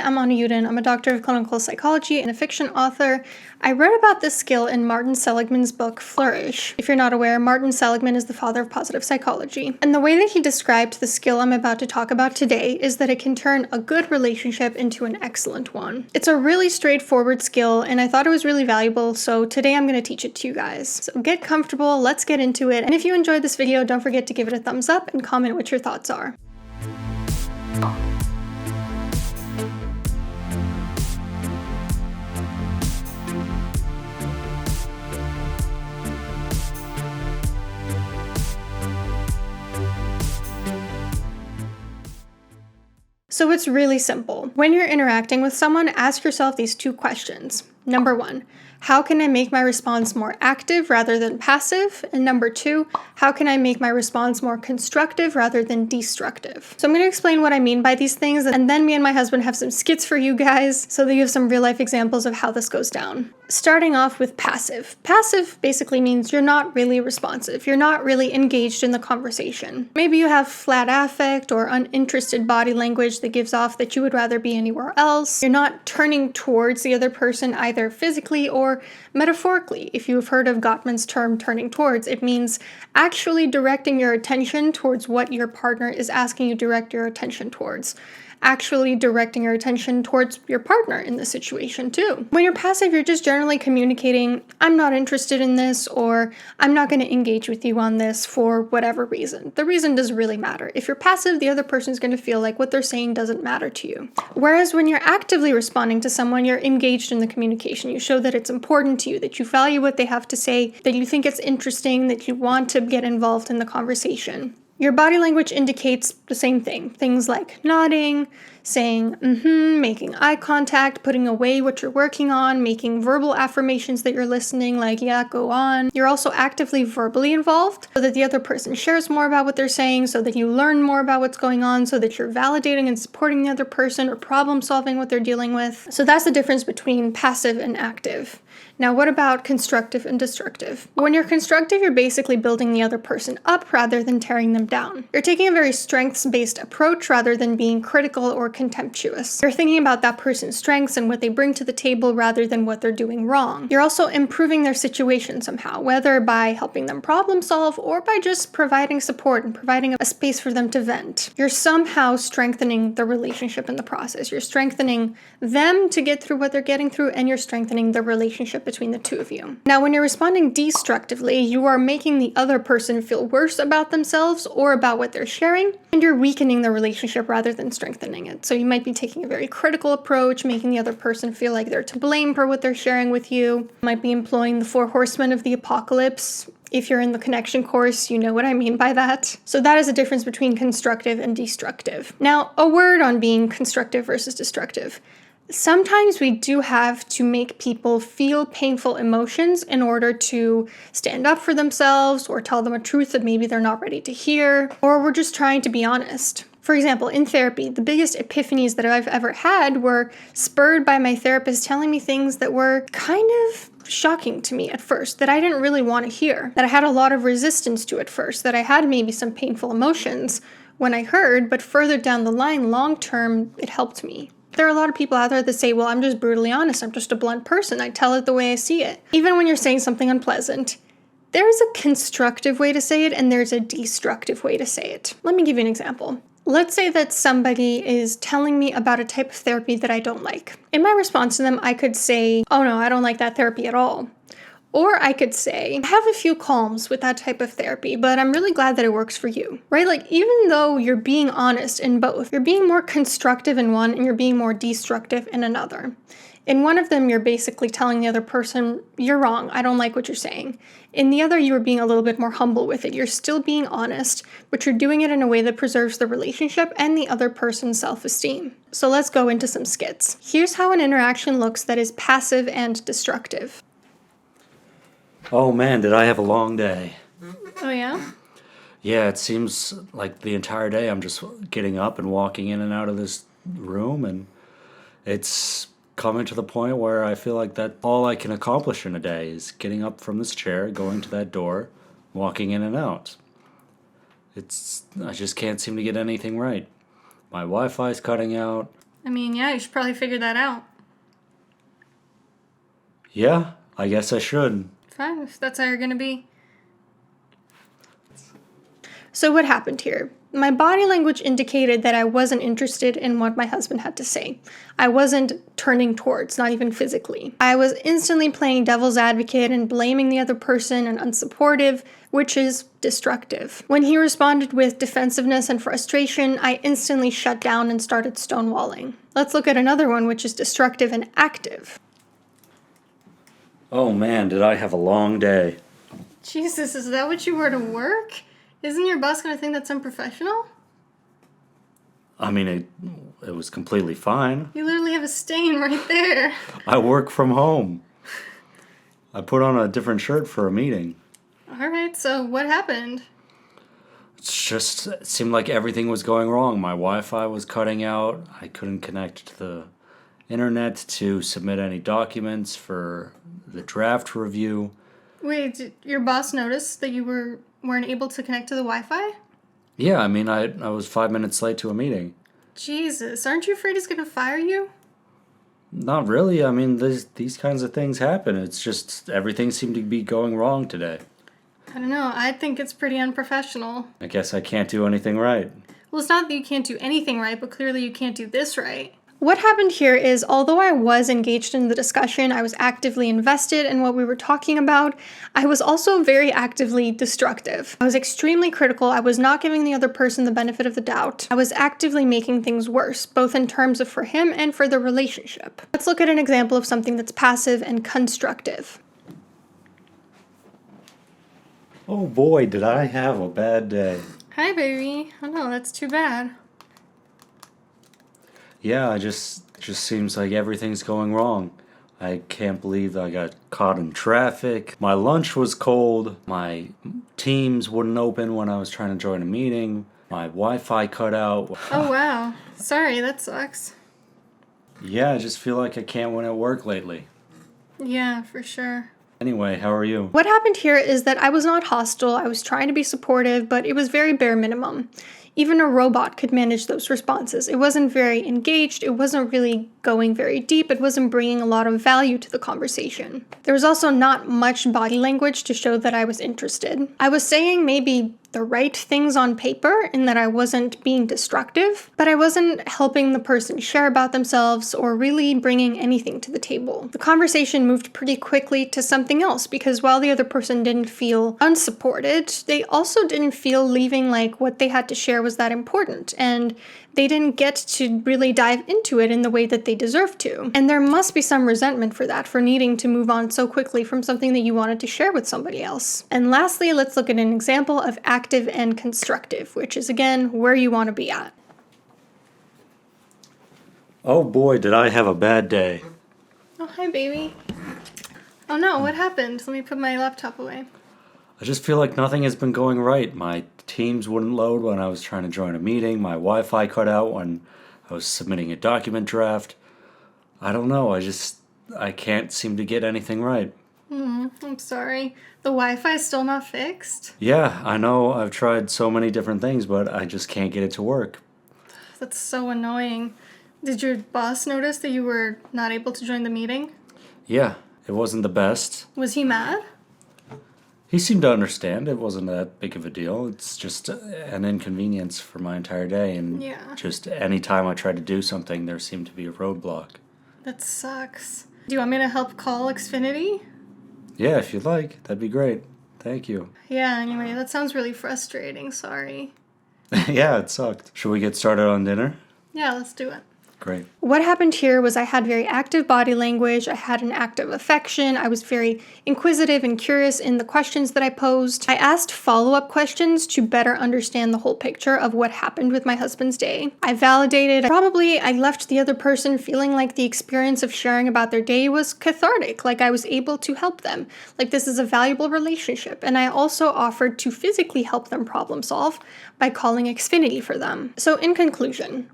I'm Anna Uden. I'm a doctor of clinical psychology and a fiction author. I wrote about this skill in Martin Seligman's book, Flourish. If you're not aware, Martin Seligman is the father of positive psychology. And the way that he described the skill I'm about to talk about today is that it can turn a good relationship into an excellent one. It's a really straightforward skill, and I thought it was really valuable, so today I'm going to teach it to you guys. So get comfortable, let's get into it, and if you enjoyed this video, don't forget to give it a thumbs up and comment what your thoughts are. So it's really simple. When you're interacting with someone, ask yourself these two questions. Number 1, how can I make my response more active rather than passive? And number 2, how can I make my response more constructive rather than destructive? So I'm going to explain what I mean by these things, and then me and my husband have some skits for you guys so that you have some real life examples of how this goes down. Starting off with passive. Passive basically means you're not really responsive. You're not really engaged in the conversation. Maybe you have flat affect or uninterested body language that gives off that you would rather be anywhere else. You're not turning towards the other person either physically or metaphorically. If you've heard of Gottman's term turning towards, it means actually directing your attention towards what your partner is asking you to direct your attention towards. Actually directing your attention towards your partner in this situation too. When you're passive, you're just generally communicating, I'm not interested in this, or I'm not going to engage with you on this for whatever reason. The reason doesn't really matter. If you're passive, the other person's going to feel like what they're saying doesn't matter to you. Whereas when you're actively responding to someone, you're engaged in the communication. You show that it's important to you, that you value what they have to say, that you think it's interesting, that you want to get involved in the conversation. Your body language indicates the same thing. Things like nodding, saying making eye contact, putting away what you're working on, making verbal affirmations that you're listening, like, yeah, go on. You're also actively verbally involved so that the other person shares more about what they're saying, so that you learn more about what's going on, so that you're validating and supporting the other person or problem solving what they're dealing with. So that's the difference between passive and active. Now, what about constructive and destructive? When you're constructive, you're basically building the other person up rather than tearing them down. You're taking a very strengths-based approach rather than being critical or contemptuous. You're thinking about that person's strengths and what they bring to the table rather than what they're doing wrong. You're also improving their situation somehow, whether by helping them problem solve or by just providing support and providing a space for them to vent. You're somehow strengthening the relationship in the process. You're strengthening them to get through what they're getting through, and you're strengthening the relationship between the two of you. Now, when you're responding destructively, you are making the other person feel worse about themselves or about what they're sharing, and you're weakening the relationship rather than strengthening it. So you might be taking a very critical approach, making the other person feel like they're to blame for what they're sharing with you. You might be employing the 4 horsemen of the apocalypse. If you're in the connection course, you know what I mean by that. So that is a difference between constructive and destructive. Now, a word on being constructive versus destructive. Sometimes we do have to make people feel painful emotions in order to stand up for themselves or tell them a truth that maybe they're not ready to hear, or we're just trying to be honest. For example, in therapy, the biggest epiphanies that I've ever had were spurred by my therapist telling me things that were kind of shocking to me at first, that I didn't really want to hear, that I had a lot of resistance to at first, that I had maybe some painful emotions when I heard, but further down the line, long term, it helped me. There are a lot of people out there that say, well, I'm just brutally honest. I'm just a blunt person. I tell it the way I see it. Even when you're saying something unpleasant, there's a constructive way to say it and there's a destructive way to say it. Let me give you an example. Let's say that somebody is telling me about a type of therapy that I don't like. In my response to them, I could say, oh no, I don't like that therapy at all. Or I could say, I have a few qualms with that type of therapy, but I'm really glad that it works for you, right? Like, even though you're being honest in both, you're being more constructive in one and you're being more destructive in another. In one of them, you're basically telling the other person, you're wrong, I don't like what you're saying. In the other, you are being a little bit more humble with it. You're still being honest, but you're doing it in a way that preserves the relationship and the other person's self-esteem. So let's go into some skits. Here's how an interaction looks that is passive and destructive. Oh man, did I have a long day. Oh yeah? Yeah, it seems like the entire day I'm just getting up and walking in and out of this room, and it's coming to the point where I feel like that's all I can accomplish in a day is getting up from this chair, going to that door, walking in and out. I just can't seem to get anything right. My Wi-Fi's cutting out. I mean, yeah, you should probably figure that out. Yeah, I guess I should. Fine, if that's how you're gonna be. So what happened here? My body language indicated that I wasn't interested in what my husband had to say. I wasn't turning towards, not even physically. I was instantly playing devil's advocate and blaming the other person and unsupportive, which is destructive. When he responded with defensiveness and frustration, I instantly shut down and started stonewalling. Let's look at another one, which is destructive and active. Oh man, did I have a long day. Jesus, is that what you wore to work? Isn't your boss gonna think that's unprofessional? I mean, it was completely fine. You literally have a stain right there. I work from home. I put on a different shirt for a meeting. Alright, so what happened? It seemed like everything was going wrong. My Wi-Fi was cutting out. I couldn't connect to the internet to submit any documents for the draft review. Wait, did your boss notice that you weren't able to connect to the Wi-Fi? Yeah, I mean, I was 5 minutes late to a meeting. Jesus, aren't you afraid he's gonna fire you? Not really. I mean, these kinds of things happen. It's just everything seemed to be going wrong today. I don't know, I think it's pretty unprofessional. I guess I can't do anything right. Well, it's not that you can't do anything right, but clearly you can't do this right. What happened here is, although I was engaged in the discussion, I was actively invested in what we were talking about, I was also very actively destructive. I was extremely critical. I was not giving the other person the benefit of the doubt. I was actively making things worse, both in terms of for him and for the relationship. Let's look at an example of something that's passive and constructive. Oh boy, did I have a bad day. Hi, baby. Oh no, that's too bad. Yeah, it just seems like everything's going wrong. I can't believe I got caught in traffic. My lunch was cold. My Teams wouldn't open when I was trying to join a meeting. My Wi-Fi cut out. Oh wow. Sorry, that sucks. Yeah, I just feel like I can't win at work lately. Yeah, for sure. Anyway, how are you? What happened here is that I was not hostile. I was trying to be supportive, but it was very bare minimum. Even a robot could manage those responses. It wasn't very engaged. It wasn't really going very deep. It wasn't bringing a lot of value to the conversation. There was also not much body language to show that I was interested. I was saying maybe the right things on paper in that I wasn't being destructive, but I wasn't helping the person share about themselves or really bringing anything to the table. The conversation moved pretty quickly to something else because while the other person didn't feel unsupported, they also didn't feel leaving like what they had to share was that important, and they didn't get to really dive into it in the way that they deserved to. And there must be some resentment for that, for needing to move on so quickly from something that you wanted to share with somebody else. And lastly, let's look at an example of active and constructive, which is again where you want to be at. Oh boy, did I have a bad day. Oh, hi, baby. Oh no, what happened? Let me put my laptop away. I just feel like nothing has been going right. My Teams wouldn't load when I was trying to join a meeting. My Wi-Fi cut out when I was submitting a document draft. I don't know. I can't seem to get anything right. I'm sorry. The Wi-Fi's still not fixed? Yeah, I know. I've tried so many different things, but I just can't get it to work. That's so annoying. Did your boss notice that you were not able to join the meeting? Yeah, it wasn't the best. Was he mad? He seemed to understand. It wasn't that big of a deal. It's just an inconvenience for my entire day. And Yeah. just any time I tried to do something, there seemed to be a roadblock. That sucks. Do you want me to help call Xfinity? Yeah, if you'd like, that'd be great. Thank you. Yeah, anyway, that sounds really frustrating. Sorry. Yeah, it sucked. Should we get started on dinner? Yeah, let's do it. Great. What happened here was I had very active body language, I had an active affection, I was very inquisitive and curious in the questions that I posed. I asked follow-up questions to better understand the whole picture of what happened with my husband's day. I validated, I left the other person feeling like the experience of sharing about their day was cathartic, like I was able to help them, like this is a valuable relationship. And I also offered to physically help them problem solve by calling Xfinity for them. So in conclusion,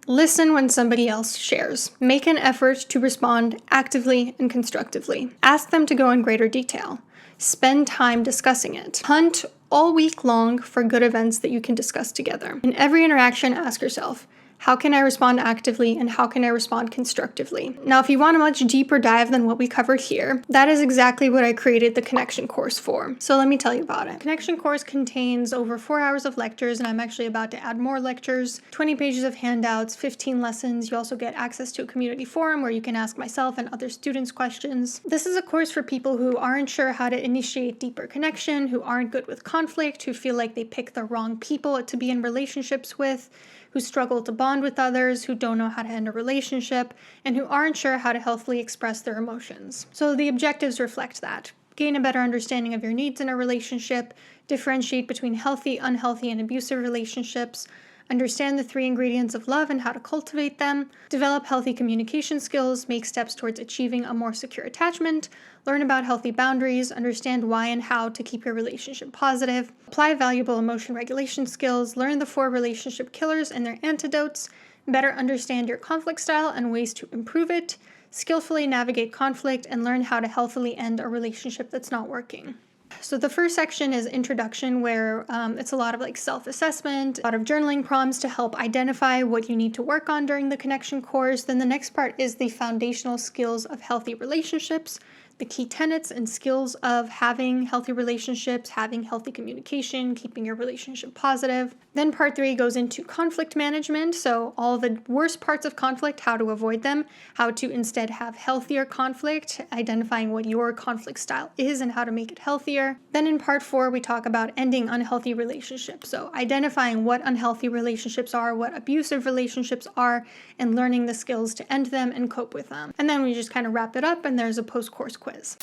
listen when somebody else shares. Make an effort to respond actively and constructively. Ask them to go in greater detail. Spend time discussing it. Hunt all week long for good events that you can discuss together. In every interaction, ask yourself, how can I respond actively, and how can I respond constructively. Now, if you want a much deeper dive than what we covered here, that is exactly what I created the Connection course for. So let me tell you about it. Connection course contains over 4 hours of lectures, and I'm actually about to add more lectures, 20 pages of handouts, 15 lessons. You also get access to a community forum where you can ask myself and other students questions. This is a course for people who aren't sure how to initiate deeper connection, who aren't good with conflict, who feel like they pick the wrong people to be in relationships with, who struggle to bond with others, who don't know how to end a relationship, and who aren't sure how to healthily express their emotions. So the objectives reflect that. Gain a better understanding of your needs in a relationship, differentiate between healthy, unhealthy, and abusive relationships, understand the 3 ingredients of love and how to cultivate them, develop healthy communication skills, make steps towards achieving a more secure attachment, learn about healthy boundaries, understand why and how to keep your relationship positive, apply valuable emotion regulation skills, learn the 4 relationship killers and their antidotes, better understand your conflict style and ways to improve it, skillfully navigate conflict, and learn how to healthily end a relationship that's not working. So the first section is introduction, where it's a lot of like self-assessment, a lot of journaling prompts to help identify what you need to work on during the Connection course. Then the next part is the foundational skills of healthy relationships, the key tenets and skills of having healthy relationships, having healthy communication, keeping your relationship positive. Then part 3 goes into conflict management, so all the worst parts of conflict, how to avoid them, how to instead have healthier conflict, identifying what your conflict style is and how to make it healthier. Then in part 4, we talk about ending unhealthy relationships, so identifying what unhealthy relationships are, what abusive relationships are, and learning the skills to end them and cope with them. And then we just kind of wrap it up, and there's a post-course quiz.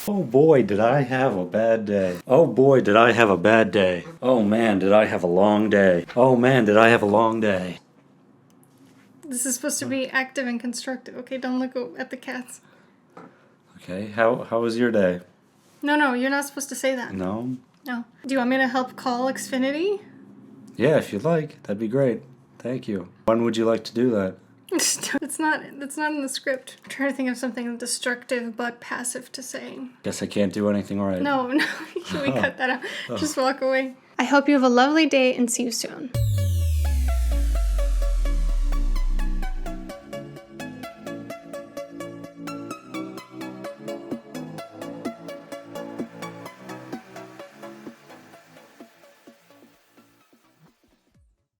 Oh boy, did I have a bad day. Oh boy, did I have a bad day. Oh man, did I have a long day. Oh man, did I have a long day. This is supposed to be active and constructive. Okay, don't look at the cats. Okay, how was your day? No, you're not supposed to say that. No? No. Do you want me to help call Xfinity? Yeah, if you'd like. That'd be great. Thank you. When would you like to do that? It's not in the script. I'm trying to think of something destructive but passive to say. Guess I can't do anything right. No, we cut that out. Just walk away. I hope you have a lovely day and see you soon.